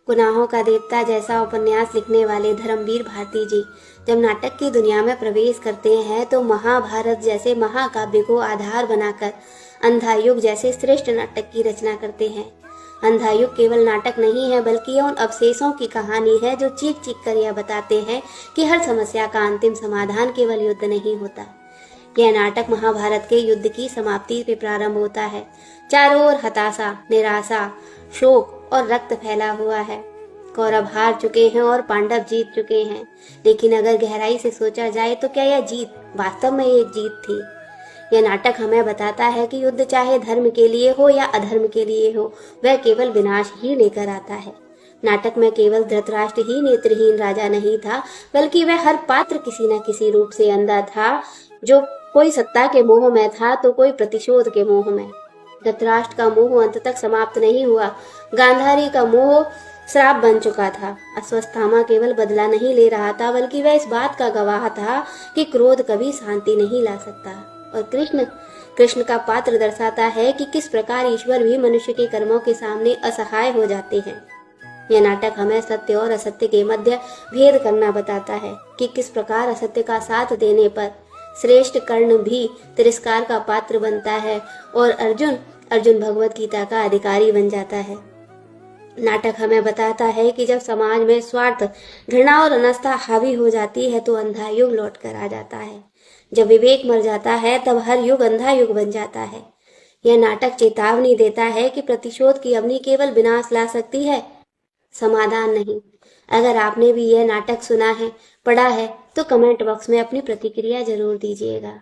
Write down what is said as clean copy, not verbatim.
गुनाहों का देवता जैसा उपन्यास लिखने वाले धर्मवीर भारती जी जब नाटक की दुनिया में प्रवेश करते हैं तो महाभारत जैसे महाकाव्य को आधार बनाकर अंधायुग जैसे श्रेष्ठ नाटक की रचना करते हैं। अंधायुग केवल नाटक नहीं है बल्कि यह उन अवशेषों की कहानी है जो चीख चीख कर यह बताते हैं कि हर समस्या का अंतिम समाधान केवल युद्ध नहीं होता। यह नाटक महाभारत के युद्ध की समाप्ति पे प्रारंभ होता है। चारों ओर हताशा, निराशा, शोक और रक्त फैला हुआ है। कौरव हार चुके हैं और पांडव जीत चुके हैं। लेकिन अगर गहराई से सोचा जाए तो क्या यह जीत वास्तव में एक जीत थी? यह नाटक हमें बताता है कि युद्ध चाहे धर्म के लिए हो या अधर्म के लिए हो, वह केवल विनाश ही लेकर आता है। नाटक में केवल धृतराष्ट्र ही नेत्रहीन राजा नहीं था, बल्कि वह हर पात्र किसी न किसी रूप से अंधा था, जो कोई सत्ता के मोह में था तो कोई प्रतिशोध के मोह में। धृतराष्ट्र का मोह अंत तक समाप्त नहीं हुआ। गांधारी का मोह श्राप बन चुका था। अश्वत्थामा केवल बदला नहीं ले रहा था, बल्कि वह इस बात का गवाह था कि क्रोध कभी शांति नहीं ला सकता। और कृष्ण का पात्र दर्शाता है कि किस प्रकार ईश्वर भी मनुष्य के कर्मों के सामने असहाय हो जाते हैं। यह नाटक हमें सत्य और असत्य के मध्य भेद करना बताता है कि किस प्रकार असत्य का साथ देने पर श्रेष्ठ कर्ण भी तिरस्कार का पात्र बनता है और अर्जुन भगवत गीता का अधिकारी बन जाता है। नाटक हमें बताता है कि जब समाज में स्वार्थ, घृणा और अनास्था हावी हो जाती है तो अंधा युग लौट कर आ जाता है। जब विवेक मर जाता है तब हर युग अंधा युग बन जाता है। यह नाटक चेतावनी देता है कि प्रतिशोध की अग्नि केवल विनाश ला सकती है, समाधान नहीं। अगर आपने भी यह नाटक सुना है, पढ़ा है, तो कमेंट बॉक्स में अपनी प्रतिक्रिया जरूर दीजिएगा।